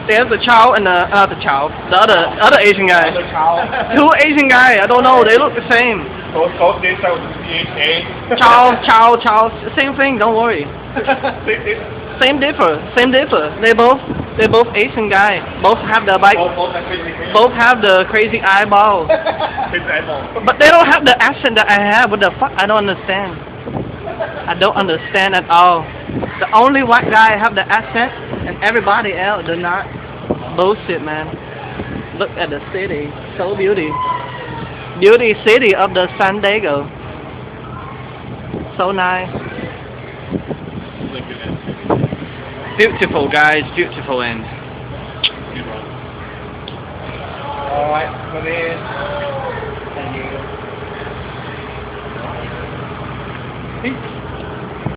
There's the Chow and the Chow, the other Asian guy. The Chow. Two Asian guy. I don't know. They look the same. So they start with CHA. Chow. Same thing. Don't worry. Same differ. They both Asian guy. Both have the bike. Both have the crazy eyeball. But they don't have the accent that I have. What the fuck? I don't understand. I don't understand at all. The only white guy have the accent, and everybody else do not. Bullshit, man. Look at the city. So beauty city of the San Diego. So nice. Beautiful, guys. Beautiful end. Alright, Boris. Thank you.